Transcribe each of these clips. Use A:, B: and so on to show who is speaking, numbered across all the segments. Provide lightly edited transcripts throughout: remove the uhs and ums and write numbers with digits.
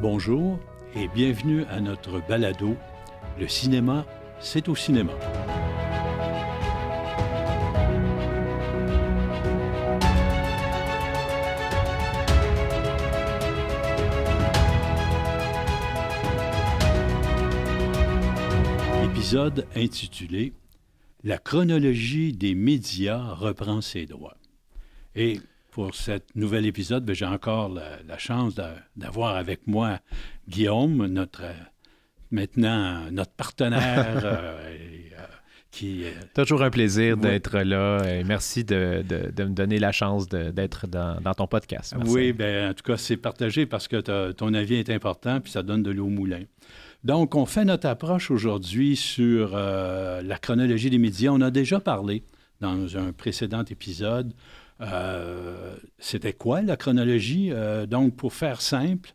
A: Bonjour et bienvenue à notre balado « Le cinéma, c'est au cinéma ». Épisode intitulé « La chronologie des médias reprend ses droits ». Et pour cet nouvel épisode, j'ai encore la chance d'avoir avec moi Guillaume, notre partenaire qui...
B: Toujours un plaisir d'être là. Et merci de me donner la chance d'être dans ton podcast. Merci.
A: Oui, bien, en tout cas, c'est partagé parce que ton avis est important puis ça donne de l'eau au moulin. Donc, on fait notre approche aujourd'hui sur la chronologie des médias. On a déjà parlé dans un précédent épisode. C'était quoi la chronologie? Donc, pour faire simple,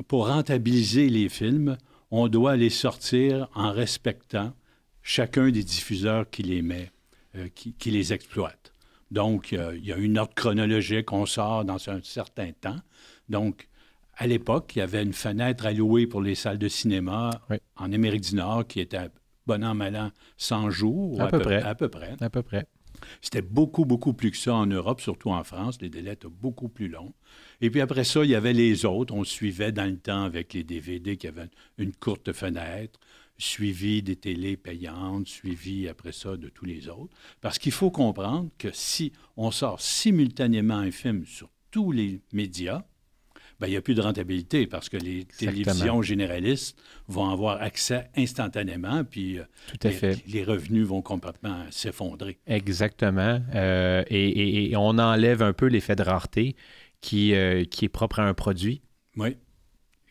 A: pour rentabiliser les films, on doit les sortir en respectant chacun des diffuseurs qui les met, qui les exploite. Donc, il y a une ordre chronologique, on sort dans un certain temps. Donc, à l'époque, il y avait une fenêtre allouée pour les salles de cinéma en Amérique du Nord qui était, bon an, mal an, 100 jours.
B: À peu près.
A: À peu près.
B: À peu près.
A: C'était beaucoup, beaucoup plus que ça en Europe, surtout en France. Les délais étaient beaucoup plus longs. Et puis après ça, il y avait les autres. On suivait dans le temps avec les DVD qui avaient une courte fenêtre, suivi des télés payantes, suivi après ça de tous les autres. Parce qu'il faut comprendre que si on sort simultanément un film sur tous les médias, bien, il n'y a plus de rentabilité parce que les télévisions généralistes vont avoir accès instantanément, puis les revenus vont complètement s'effondrer.
B: Exactement. Et on enlève un peu l'effet de rareté qui est propre à un produit.
A: Oui,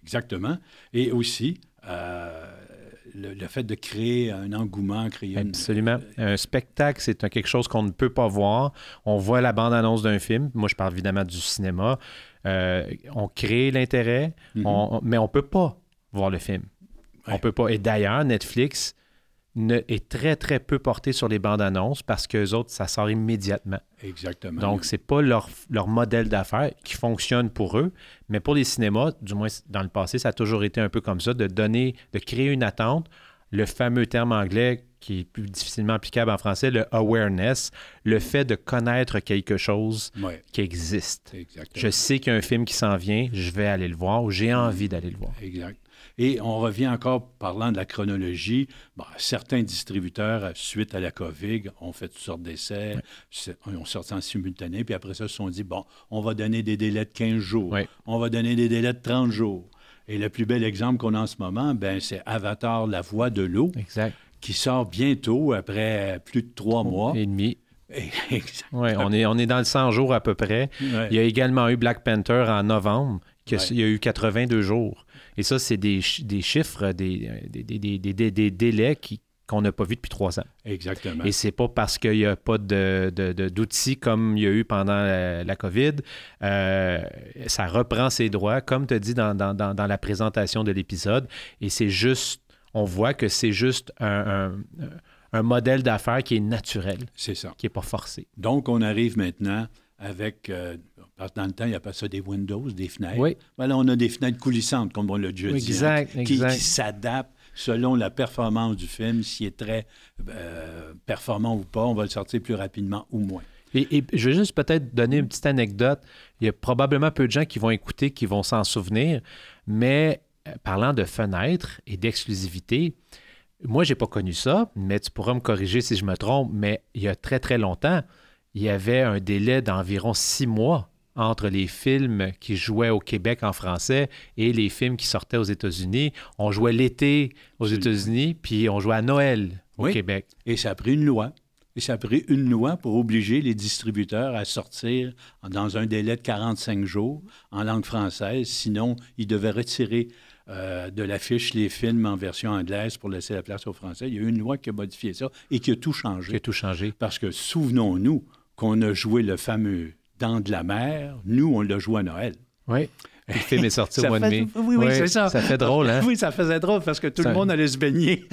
A: exactement. Et aussi, le fait de créer un engouement, créer
B: Absolument. Un spectacle, c'est quelque chose qu'on ne peut pas voir. On voit mais je parle évidemment du cinéma. On crée l'intérêt, mais on ne peut pas voir le film. Ouais. On peut pas. Et d'ailleurs, Netflix est très, très peu porté sur les bandes annonces parce qu'eux autres, ça sort immédiatement.
A: Exactement.
B: Donc, ce n'est pas leur modèle d'affaires qui fonctionne pour eux, mais pour les cinémas, du moins dans le passé, ça a toujours été un peu comme ça, de créer une attente, le fameux terme anglais qui est plus difficilement applicable en français, le awareness, le fait de connaître quelque chose qui existe.
A: Exactement.
B: Je sais qu'il y a un film qui s'en vient, je vais aller le voir ou j'ai envie d'aller le voir.
A: Exact. Et on revient encore, parlant de la chronologie, certains distributeurs, suite à la COVID, ont fait toutes sortes d'essais, ont sorti en simultané, puis après ça, se sont dit, on va donner des délais de 15 jours, on va donner des délais de 30 jours. Et le plus bel exemple qu'on a en ce moment, c'est Avatar, la voix de l'eau, qui sort bientôt, après plus de 3 mois.
B: Et demi. Oui, on est dans le 100 jours à peu près. Ouais. Il y a également eu Black Panther en novembre, il y a eu 82 jours. Et ça, c'est des chiffres, des délais qu'on n'a pas vus depuis 3 ans.
A: Exactement.
B: Et c'est pas parce qu'il n'y a pas d'outils comme il y a eu pendant la COVID. Ça reprend ses droits, comme tu as dit dans la présentation de l'épisode. Et c'est juste, on voit que c'est juste un modèle d'affaires qui est naturel.
A: C'est ça.
B: Qui n'est pas forcé.
A: Donc, on arrive maintenant avec... dans le temps, il appelle ça des Windows, des fenêtres.
B: Oui.
A: Là, on a des fenêtres coulissantes, comme on l'a déjà dit, qui s'adaptent selon la performance du film. S'il est très performant ou pas, on va le sortir plus rapidement ou moins.
B: Et je vais juste peut-être donner une petite anecdote. Il y a probablement peu de gens qui vont écouter, qui vont s'en souvenir, mais parlant de fenêtres et d'exclusivité, moi, je n'ai pas connu ça, mais tu pourras me corriger si je me trompe, mais il y a très, très longtemps, il y avait un délai d'environ 6 mois entre les films qui jouaient au Québec en français et les films qui sortaient aux États-Unis. On jouait l'été aux États-Unis, puis on jouait à Noël au Québec.
A: Et ça a pris une loi. Et ça a pris une loi pour obliger les distributeurs à sortir dans un délai de 45 jours en langue française. Sinon, ils devaient retirer de l'affiche les films en version anglaise pour laisser la place aux Français. Il y a eu une loi qui a modifié ça et qui a tout changé.
B: Qui a tout changé.
A: Parce que souvenons-nous qu'on a joué le fameux Dents de la mer. Nous, on l'a joué à Noël.
B: Oui. Le film est sorti au mois de mai.
A: Oui, c'est ça.
B: Ça fait drôle, hein?
A: Oui, ça faisait drôle parce que tout le monde allait se baigner.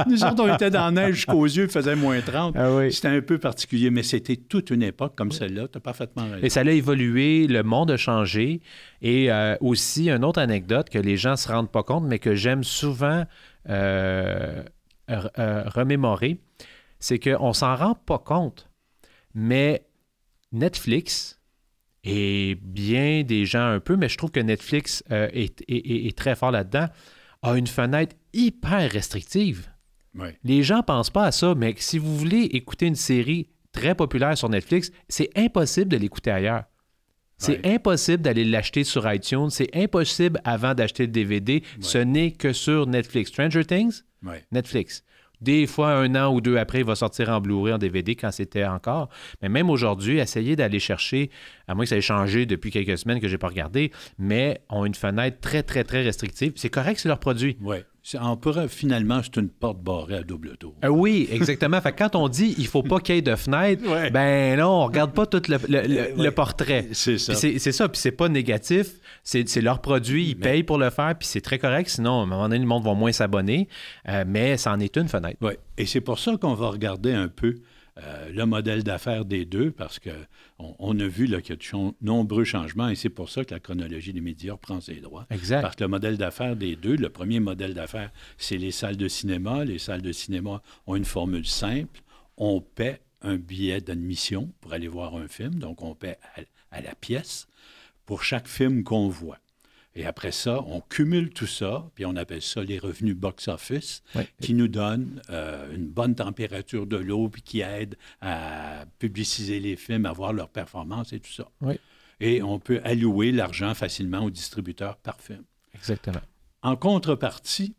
A: Nous autres, on était dans la neige jusqu'aux yeux, il faisait moins 30.
B: Ah oui.
A: C'était un peu particulier, mais c'était toute une époque comme celle-là. Tu as parfaitement raison.
B: Et ça a évolué, le monde a changé. Et aussi, une autre anecdote que les gens ne se rendent pas compte, mais que j'aime souvent remémorer, c'est qu'on ne s'en rend pas compte, mais Netflix, et bien des gens un peu, mais je trouve que Netflix est très fort là-dedans, a une fenêtre hyper restrictive.
A: Oui.
B: Les gens ne pensent pas à ça, mais si vous voulez écouter une série très populaire sur Netflix, c'est impossible de l'écouter ailleurs. C'est impossible d'aller l'acheter sur iTunes. C'est impossible avant d'acheter le DVD. Ce n'est que sur Netflix. Stranger Things, Netflix. Des fois, 1 an ou 2 après, il va sortir en Blu-ray, en DVD, quand c'était encore. Mais même aujourd'hui, essayez d'aller chercher, à moins que ça ait changé depuis quelques semaines que je n'ai pas regardé, mais ont une fenêtre très, très, très restrictive. C'est correct, c'est leur produit.
A: Oui. Finalement, c'est une porte barrée à double tour.
B: Oui, exactement. Fait que quand on dit il ne faut pas qu'il y ait de fenêtre, ben non, on ne regarde pas tout le portrait.
A: C'est ça.
B: Puis c'est ça, puis c'est pas négatif. C'est leur produit, ils payent pour le faire, puis c'est très correct. Sinon, à un moment donné, le monde va moins s'abonner. Mais ça en est une fenêtre.
A: Oui, et c'est pour ça qu'on va regarder un peu le modèle d'affaires des deux, parce qu'on a vu là, qu'il y a de nombreux changements, et c'est pour ça que la chronologie des médias prend ses droits.
B: Exact.
A: Parce que le modèle d'affaires des deux, le premier modèle d'affaires, c'est les salles de cinéma. Les salles de cinéma ont une formule simple. On paie un billet d'admission pour aller voir un film, donc on paie à la pièce pour chaque film qu'on voit. Et après ça, on cumule tout ça, puis on appelle ça les revenus box-office, qui nous donnent une bonne température de l'eau, puis qui aident à publiciser les films, à voir leur performance et tout ça.
B: Oui.
A: Et on peut allouer l'argent facilement aux distributeurs par film.
B: Exactement.
A: En contrepartie,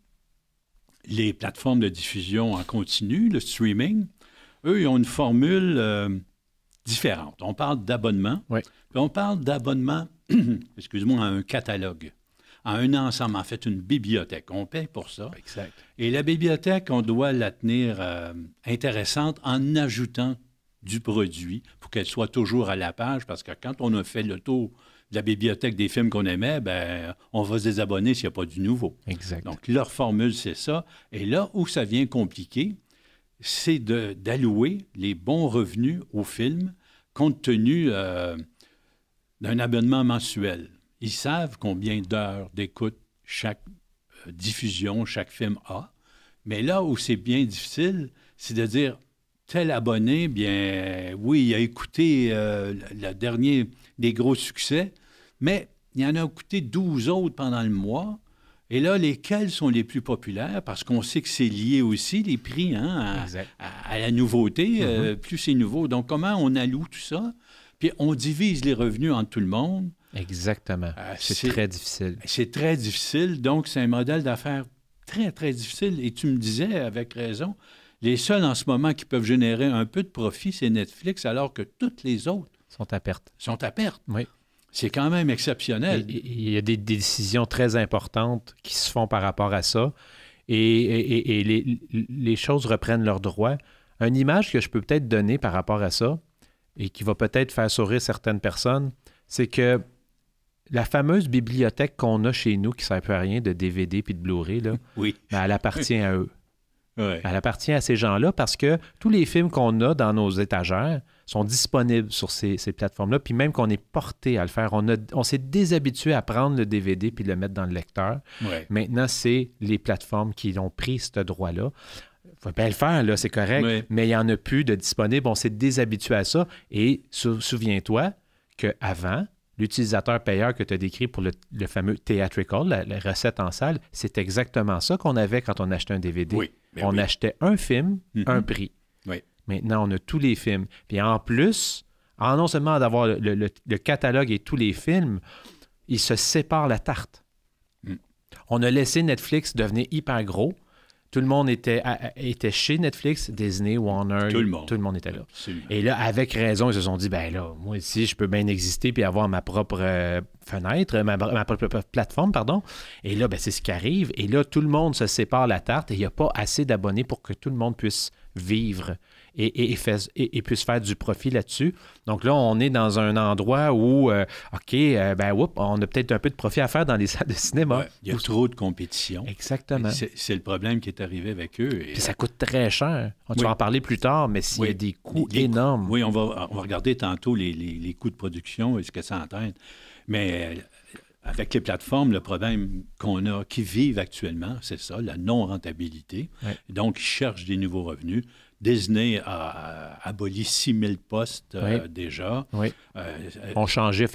A: les plateformes de diffusion en continu, le streaming, eux, ils ont une formule différente. On parle d'abonnement, puis on parle d'abonnement excuse-moi, à un catalogue, à un ensemble, en fait, une bibliothèque. On paye pour ça.
B: Exact.
A: Et la bibliothèque, on doit la tenir intéressante en ajoutant du produit pour qu'elle soit toujours à la page, parce que quand on a fait le tour de la bibliothèque des films qu'on aimait, ben, on va se désabonner s'il n'y a pas du nouveau.
B: Exact.
A: Donc, leur formule, c'est ça. Et là où ça vient compliqué, c'est d'allouer les bons revenus aux films compte tenu d'un abonnement mensuel. Ils savent combien d'heures d'écoute chaque diffusion, chaque film a. Mais là où c'est bien difficile, c'est de dire, tel abonné, bien, oui, il a écouté le dernier des gros succès, mais il en a écouté 12 autres pendant le mois. Et là, lesquels sont les plus populaires? Parce qu'on sait que c'est lié aussi, les prix, à la nouveauté. Plus c'est nouveau. Donc, comment on alloue tout ça? Puis on divise les revenus entre tout le monde.
B: Exactement. C'est très difficile.
A: C'est très difficile. Donc, c'est un modèle d'affaires très, très difficile. Et tu me disais, avec raison, les seuls en ce moment qui peuvent générer un peu de profit, c'est Netflix, alors que toutes les autres
B: sont à perte.
A: Sont à perte.
B: Oui.
A: C'est quand même exceptionnel.
B: Il y a des décisions très importantes qui se font par rapport à ça. Et les choses reprennent leur droit. Une image que je peux peut-être donner par rapport à ça, et qui va peut-être faire sourire certaines personnes, c'est que la fameuse bibliothèque qu'on a chez nous, qui ne sert plus à rien, de DVD puis de Blu-ray, là, ben, elle appartient à eux.
A: Oui.
B: Elle appartient à ces gens-là parce que tous les films qu'on a dans nos étagères sont disponibles sur ces plateformes-là, puis même qu'on est porté à le faire. On s'est déshabitué à prendre le DVD puis le mettre dans le lecteur.
A: Oui.
B: Maintenant, c'est les plateformes qui ont pris ce droit-là. Il faut bien le faire, là, c'est correct, mais il n'y en a plus de disponible. On s'est déshabitué à ça. Et souviens-toi qu'avant, l'utilisateur payeur que tu as décrit pour le fameux theatrical, la recette en salle, c'est exactement ça qu'on avait quand on achetait un DVD.
A: Oui,
B: on achetait un film, un prix.
A: Oui.
B: Maintenant, on a tous les films. Puis en plus, non seulement d'avoir le catalogue et tous les films, ils se séparent la tarte. On a laissé Netflix devenir hyper gros. Tout le monde était chez Netflix, Disney, Warner. Tout le monde était là.
A: Absolument.
B: Et là, avec raison, ils se sont dit, ben là, moi ici, je peux bien exister puis avoir ma propre fenêtre, ma plateforme, pardon. Et là, ben, c'est ce qui arrive. Et là, tout le monde se sépare la tarte et il n'y a pas assez d'abonnés pour que tout le monde puisse vivre et puisse faire du profit là-dessus. Donc là, on est dans un endroit où, on a peut-être un peu de profit à faire dans les salles de cinéma.
A: Ouais, il y a trop de compétition.
B: Exactement.
A: C'est le problème qui est arrivé avec eux.
B: Puis ça coûte très cher. Tu vas en parler plus tard, mais s'il y a des coûts énormes.
A: Oui, on va regarder tantôt les coûts de production et ce que ça entraîne. Mais avec les plateformes, le problème qu'on a, qui vivent actuellement, c'est ça, la non-rentabilité. Ouais. Donc, ils cherchent des nouveaux revenus. Disney a aboli 6 000 postes déjà.
B: Oui. Ont changé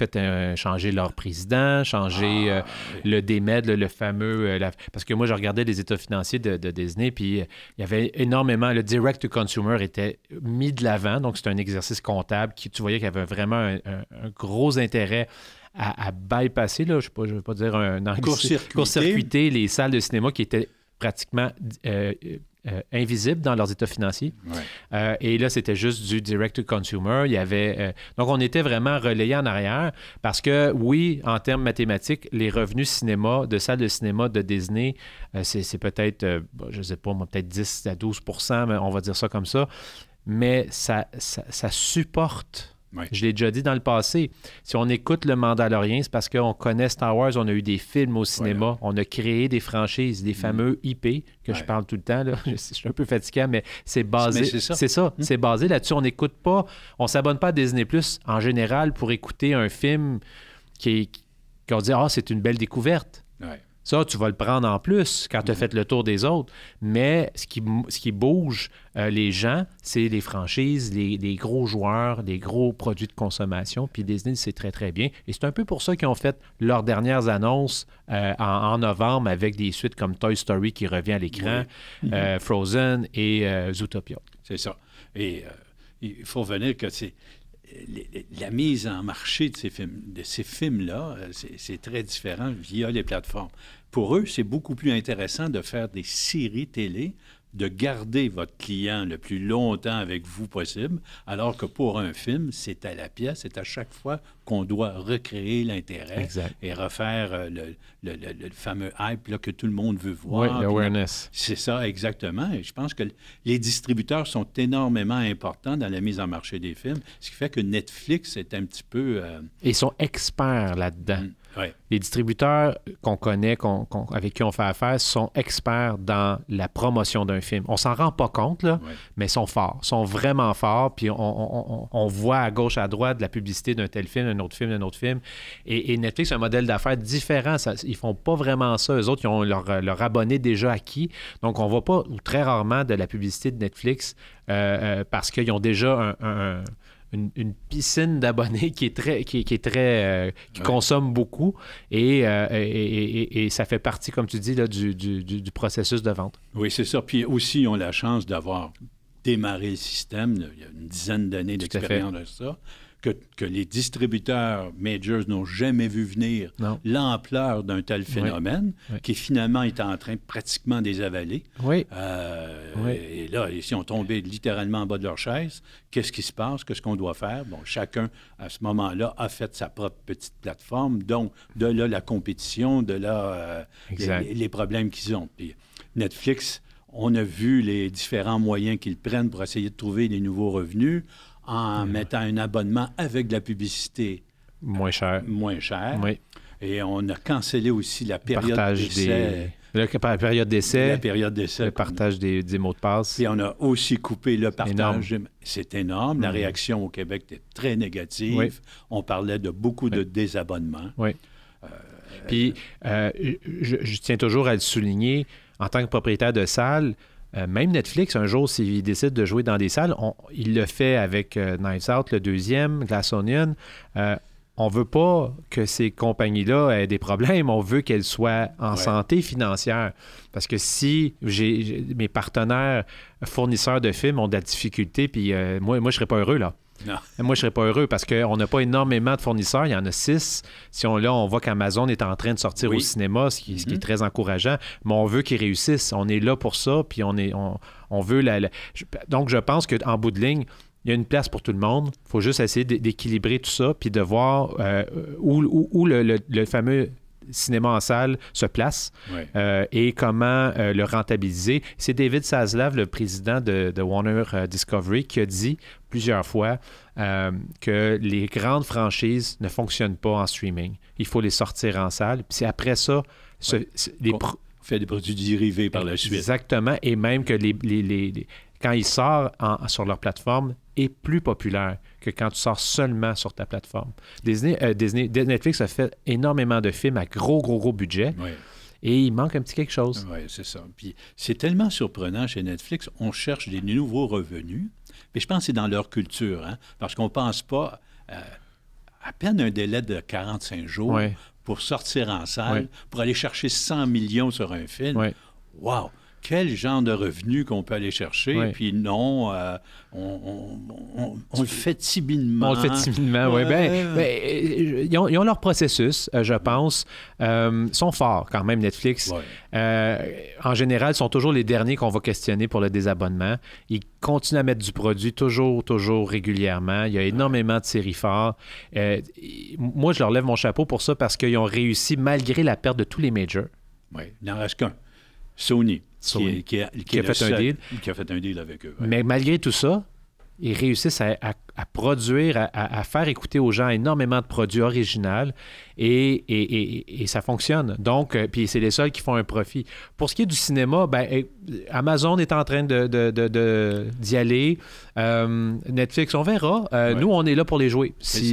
B: leur président, le DMED, le fameux... parce que moi, je regardais les états financiers de Disney, puis il y avait énormément... Le direct-to-consumer était mis de l'avant, donc c'est un exercice comptable qui, tu voyais qu'il y avait vraiment un gros intérêt à bypasser, là, je ne veux pas dire un court-circuiter les salles de cinéma qui étaient pratiquement invisibles dans leurs états financiers. Ouais. Et là, c'était juste du direct-to-consumer. Il y avait, donc, on était vraiment relayé en arrière parce que, oui, en termes mathématiques, les revenus cinéma, de salles de cinéma de Disney, c'est peut-être, je ne sais pas, peut-être 10 à 12 %, mais on va dire ça comme ça, mais ça supporte... Oui. Je l'ai déjà dit dans le passé. Si on écoute Le Mandalorian, c'est parce qu'on connaît Star Wars, on a eu des films au cinéma, on a créé des franchises, des fameux IP, que je parle tout le temps. Là. Je suis un peu fatiguant, mais c'est basé... C'est ça. C'est basé là-dessus. On n'écoute pas... On ne s'abonne pas à Disney+, en général, pour écouter un film qu'on dit « Ah, c'est une belle découverte. Ouais. » Ça, tu vas le prendre en plus quand tu as fait le tour des autres. Mais ce qui bouge les gens, c'est les franchises, les gros joueurs, les gros produits de consommation. Puis Disney, c'est très, très bien. Et c'est un peu pour ça qu'ils ont fait leurs dernières annonces en novembre avec des suites comme Toy Story qui revient à l'écran, Frozen et Zootopia.
A: C'est ça. Et il faut revenir que c'est... La mise en marché de ces films-là, c'est très différent via les plateformes. Pour eux, c'est beaucoup plus intéressant de faire des séries télé, de garder votre client le plus longtemps avec vous possible, alors que pour un film, c'est à la pièce, c'est à chaque fois qu'on doit recréer l'intérêt et refaire le fameux hype là, que tout le monde veut voir.
B: Oui, l'awareness.
A: C'est ça, exactement. Et je pense que les distributeurs sont énormément importants dans la mise en marché des films, ce qui fait que Netflix est un petit peu...
B: Ils sont experts là-dedans.
A: Oui.
B: Les distributeurs qu'on connaît, avec qui on fait affaire, sont experts dans la promotion d'un film. On s'en rend pas compte, là, mais ils sont forts. Ils sont vraiment forts. Puis on voit à gauche, à droite de la publicité d'un tel film, d'un autre film. Et Netflix a un modèle d'affaires différent. Ils font pas vraiment ça. Eux autres, ils ont leur abonné déjà acquis. Donc, on voit pas, ou très rarement, de la publicité de Netflix parce qu'ils ont déjà une piscine d'abonnés qui consomme beaucoup et ça fait partie, comme tu dis, là, du processus de vente.
A: Oui, c'est ça. Puis aussi, ils ont la chance d'avoir démarré le système. Il y a une dizaine d'années d'expérience de ça. Que les distributeurs majors n'ont jamais vu venir l'ampleur d'un tel phénomène qui finalement est en train pratiquement de les avaler.
B: Oui.
A: Et là, ils ont tombé littéralement en bas de leur chaise. Qu'est-ce qui se passe? Qu'est-ce qu'on doit faire? Bon, chacun, à ce moment-là, a fait sa propre petite plateforme. Donc, de là, la compétition, de là, les problèmes qu'ils ont. Puis Netflix, on a vu les différents moyens qu'ils prennent pour essayer de trouver des nouveaux revenus en mettant un abonnement avec de la publicité
B: moins cher.
A: Oui. Et on a cancellé aussi la période d'essai.
B: La période d'essai.
A: Le
B: partage des mots de passe.
A: Et on a aussi coupé le partage.
B: Énorme.
A: C'est énorme. La réaction au Québec était très négative.
B: Oui.
A: On parlait de beaucoup de désabonnements.
B: Oui. Puis, je tiens toujours à le souligner, en tant que propriétaire de salle, même Netflix, un jour, s'il décide de jouer dans des salles, il le fait avec Knives Out, le deuxième, Glass Onion. On ne veut pas que ces compagnies-là aient des problèmes. On veut qu'elles soient en santé financière. Parce que si mes partenaires fournisseurs de films ont de la difficulté, puis moi, je ne serais pas heureux, là.
A: Non.
B: Moi, je ne serais pas heureux parce qu'on n'a pas énormément de fournisseurs. Il y en a 6. On voit qu'Amazon est en train de sortir au cinéma, ce qui est très encourageant. Mais on veut qu'ils réussissent. On est là pour ça, puis on veut Donc, je pense qu'en bout de ligne, il y a une place pour tout le monde. Il faut juste essayer d'équilibrer tout ça, puis de voir où le fameux cinéma en salle se place et comment le rentabiliser. C'est David Zaslav, le président de Warner Discovery, qui a dit plusieurs fois que les grandes franchises ne fonctionnent pas en streaming. Il faut les sortir en salle. Puis après ça,
A: on fait des produits dérivés par la suite.
B: Exactement. Et même que quand ils sortent sur leur plateforme, est plus populaire que quand tu sors seulement sur ta plateforme. Netflix a fait énormément de films à gros budget. Oui. Et il manque un petit quelque chose.
A: Oui, c'est ça. Puis c'est tellement surprenant chez Netflix, on cherche des nouveaux revenus, mais je pense que c'est dans leur culture, hein, parce qu'on ne pense pas à peine un délai de 45 jours pour sortir en salle, pour aller chercher 100 millions sur un film. Oui. Wow! Quel genre de revenus qu'on peut aller chercher, puis non, on le fait timidement.
B: On le fait timidement, oui. Ils ont leur processus, je pense. Ils sont forts quand même, Netflix. En général, ils sont toujours les derniers qu'on va questionner pour le désabonnement. Ils continuent à mettre du produit toujours régulièrement. Il y a énormément de séries fortes. Moi, je leur lève mon chapeau pour ça parce qu'ils ont réussi, malgré la perte de tous les majors.
A: Oui, il n'en reste qu'un. Sony. Qui a fait un deal. Qui a fait un deal avec eux.
B: Mais malgré tout ça, ils réussissent à produire, à faire écouter aux gens énormément de produits originaux et ça fonctionne. Donc, puis c'est les seuls qui font un profit. Pour ce qui est du cinéma, Amazon est en train d'y aller. Netflix, on verra. Nous, on est là pour les jouer. Si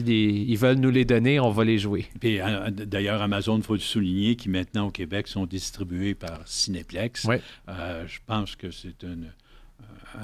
B: ils veulent nous les donner, on va les jouer.
A: Puis, d'ailleurs, Amazon, il faut le souligner, qui maintenant au Québec sont distribués par Cinéplex. Je pense que c'est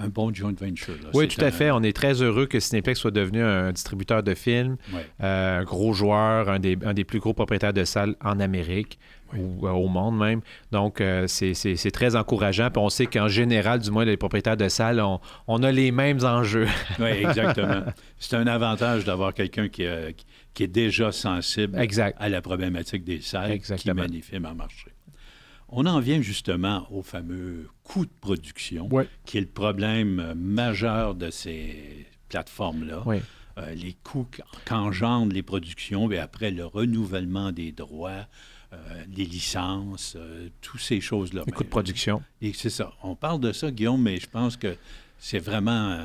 A: un bon joint venture. Là.
B: Oui, tout à fait. On est très heureux que Cinéplex soit devenu un distributeur de films, un gros joueur, un des plus gros propriétaires de salles en Amérique ou au monde même. Donc, c'est très encourageant. Puis on sait qu'en général, du moins, les propriétaires de salles, on a les mêmes enjeux.
A: Oui, exactement. C'est un avantage d'avoir quelqu'un qui est déjà sensible à la problématique des salles qui met les films en marché. On en vient justement au fameux coût de production, qui est le problème majeur de ces plateformes-là. Les coûts qu'engendrent les productions, et après le renouvellement des droits, les licences, toutes ces choses-là.
B: Les coûts de production.
A: Et c'est ça. On parle de ça, Guillaume, mais je pense que c'est vraiment...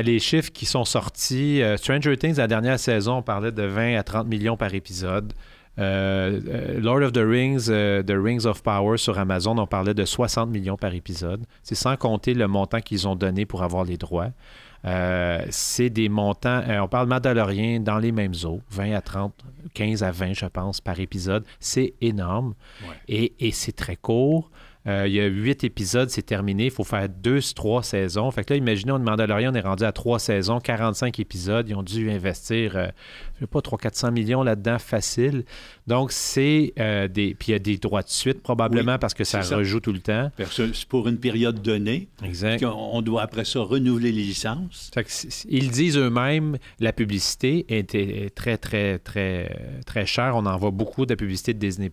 B: les chiffres qui sont sortis, Stranger Things, la dernière saison, on parlait de 20 à 30 millions par épisode. Lord of the Rings, The Rings of Power sur Amazon, on parlait de 60 millions par épisode. C'est sans compter le montant qu'ils ont donné pour avoir les droits. C'est des montants, on parle Mandalorian dans les mêmes eaux, 20 à 30, 15 à 20, je pense, par épisode. C'est énorme et c'est très court. Il y a 8 épisodes, c'est terminé. Il faut faire 2-3 saisons. Fait que là, imaginez, on Mandalorian, on est rendu à 3 saisons, 45 épisodes. Ils ont dû investir, je ne sais pas, 300-400 millions là-dedans, facile. Donc, c'est des... Puis il y a des droits de suite, probablement, parce que ça rejoue tout le temps.
A: C'est pour une période donnée.
B: Exact.
A: On doit, après ça, renouveler les licences.
B: Fait que ils disent eux-mêmes, la publicité est très, très, très, très chère. On en voit beaucoup de la publicité de Disney+.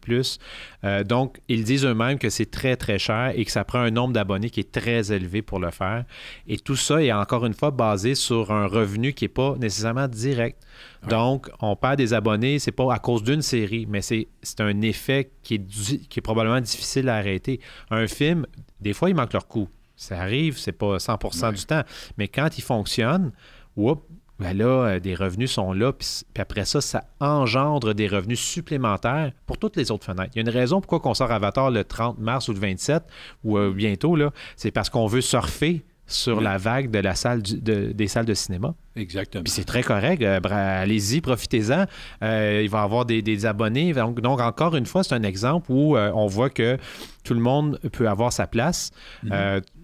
B: Donc, ils disent eux-mêmes que c'est très, très cher et que ça prend un nombre d'abonnés qui est très élevé pour le faire. Et tout ça est encore une fois basé sur un revenu qui n'est pas nécessairement direct. Donc, on perd des abonnés, c'est pas à cause d'une série, mais c'est un effet qui est probablement difficile à arrêter. Un film, des fois, il manque leur coût. Ça arrive, c'est pas 100% du temps. Mais quand il fonctionne, des revenus sont là, puis après ça, ça engendre des revenus supplémentaires pour toutes les autres fenêtres. Il y a une raison pourquoi on sort Avatar le 30 mars ou le 27, ou bientôt, là, c'est parce qu'on veut surfer sur la vague de la salle des salles de cinéma.
A: Exactement.
B: Puis c'est très correct. Allez-y, profitez-en. Il va y avoir des abonnés. Donc, encore une fois, c'est un exemple où on voit que tout le monde peut avoir sa place.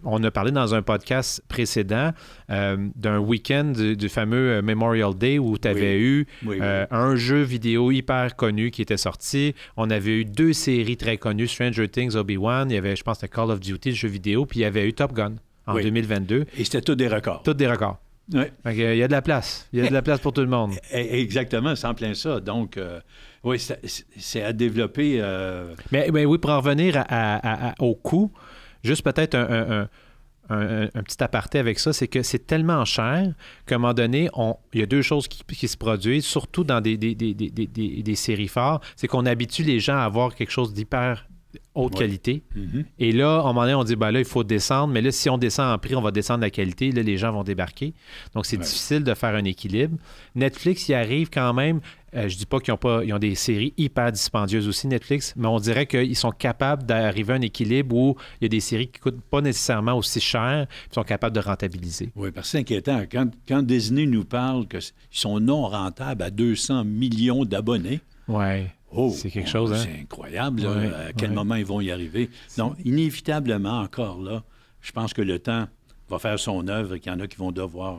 B: On a parlé dans un podcast précédent d'un week-end du fameux Memorial Day où tu avais eu un jeu vidéo hyper connu qui était sorti. On avait eu 2 séries très connues, Stranger Things, Obi-Wan. Il y avait, je pense, Call of Duty, le jeu vidéo. Puis il y avait eu Top Gun en 2022.
A: Et c'était tous des records.
B: Tous des records.
A: Oui.
B: Il y a de la place. Il y a de la place pour tout le monde.
A: Exactement, c'est en plein ça. Donc, c'est à développer.
B: Mais oui, pour en revenir au coût, juste peut-être un petit aparté avec ça, c'est que c'est tellement cher qu'à un moment donné, il y a deux choses qui se produisent, surtout dans des séries phares, c'est qu'on habitue les gens à avoir quelque chose d'hyper haute qualité. Mm-hmm. Et là, à un moment donné, on dit, ben là, il faut descendre, mais là, si on descend en prix, on va descendre la qualité. Là, les gens vont débarquer. Donc, c'est difficile de faire un équilibre. Netflix y arrive quand même. Je dis pas ils ont des séries hyper dispendieuses aussi, Netflix, mais on dirait qu'ils sont capables d'arriver à un équilibre où il y a des séries qui coûtent pas nécessairement aussi cher, puis sont capables de rentabiliser.
A: Oui, parce que c'est inquiétant. Quand Disney nous parle qu'ils sont non rentables à 200 millions d'abonnés,
B: c'est quelque chose, hein?
A: C'est incroyable, à quel moment ils vont y arriver. Donc, inévitablement, encore là, je pense que le temps va faire son œuvre et qu'il y en a qui vont devoir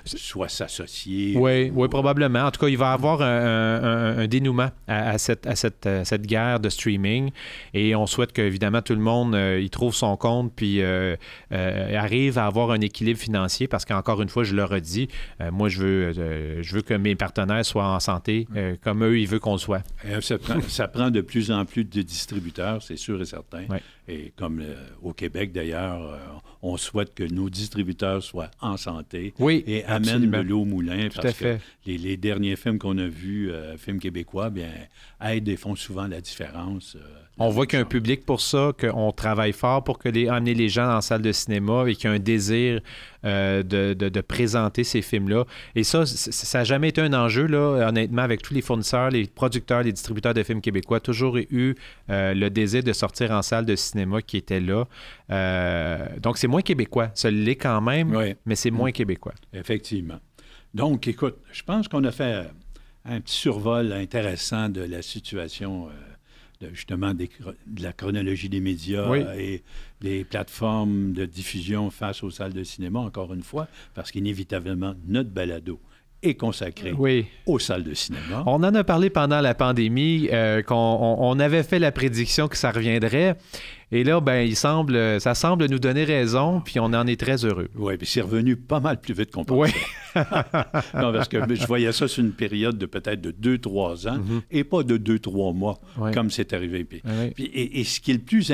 A: soit s'associer.
B: Oui, probablement. En tout cas, il va y avoir un dénouement à cette guerre de streaming et on souhaite qu'évidemment tout le monde y trouve son compte puis arrive à avoir un équilibre financier parce qu'encore une fois, je le redis, moi je veux que mes partenaires soient en santé comme eux, ils veulent qu'on le soit.
A: Ça prend de plus en plus de distributeurs, c'est sûr et certain.
B: Oui.
A: Et comme au Québec d'ailleurs, on souhaite que nos distributeurs soient en santé.
B: Oui.
A: Et amène de l'eau au moulin.
B: Tout
A: parce
B: à fait.
A: Que les derniers films qu'on a vus, films québécois, bien, aident et font souvent la différence.
B: On voit qu'il y a un public pour ça, qu'on travaille fort pour amener les gens dans la salle de cinéma et qu'il y a un désir de présenter ces films-là. Et ça n'a jamais été un enjeu, là, honnêtement, avec tous les fournisseurs, les producteurs, les distributeurs de films québécois, toujours eu le désir de sortir en salle de cinéma qui était là. Donc, c'est moins québécois. Ça l'est quand même, mais c'est moins québécois.
A: Effectivement. Donc, écoute, je pense qu'on a fait un petit survol intéressant de la situation justement de la chronologie des médias et des plateformes de diffusion face aux salles de cinéma, encore une fois, parce qu'inévitablement, notre balado est consacré aux salles de cinéma.
B: On en a parlé pendant la pandémie, qu'on avait fait la prédiction que ça reviendrait. Et là, ça semble nous donner raison, puis on en est très heureux.
A: Oui, puis c'est revenu pas mal plus vite qu'on pensait.
B: Oui.
A: Non, parce que je voyais ça sur une période de peut-être de 2-3 ans et pas de 2-3 mois, comme c'est arrivé. Puis, et ce qui est le plus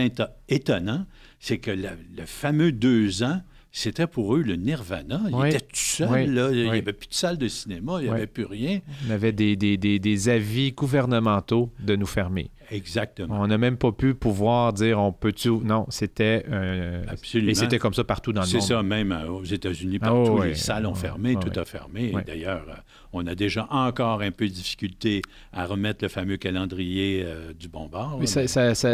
A: étonnant, c'est que le fameux 2 ans, c'était pour eux le nirvana. Ils étaient tout seuls, là. Il n'y avait plus de salle de cinéma, il n'y avait plus rien.
B: On avait des avis gouvernementaux de nous fermer.
A: Exactement.
B: On n'a même pas pu pouvoir dire on peut-tu... Non, c'était...
A: Absolument.
B: Et c'était comme ça partout dans le monde.
A: C'est ça, même aux États-Unis, partout, les salles ont fermé, tout a fermé. Et d'ailleurs, on a déjà encore un peu de difficulté à remettre le fameux calendrier du bon bord.
B: Mais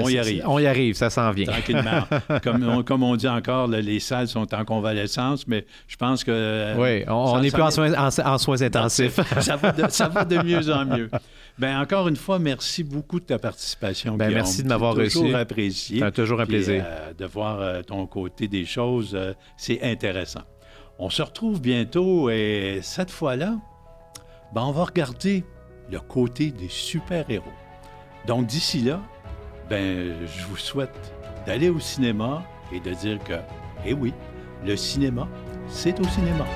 B: on y arrive. On y arrive, ça s'en vient.
A: Tranquillement. comme on dit encore, là, les salles sont en convalescence, mais je pense que...
B: Oui, on n'est plus en soins intensifs.
A: Ça va de mieux en mieux. Bien, encore une fois, merci beaucoup de ta participation, Guillaume.
B: Merci de m'avoir reçu.
A: Toujours apprécié.
B: C'est toujours un plaisir.
A: De voir ton côté des choses, c'est intéressant. On se retrouve bientôt et cette fois-là, on va regarder le côté des super-héros. Donc, d'ici là, je vous souhaite d'aller au cinéma et de dire que, eh oui, le cinéma, c'est au cinéma.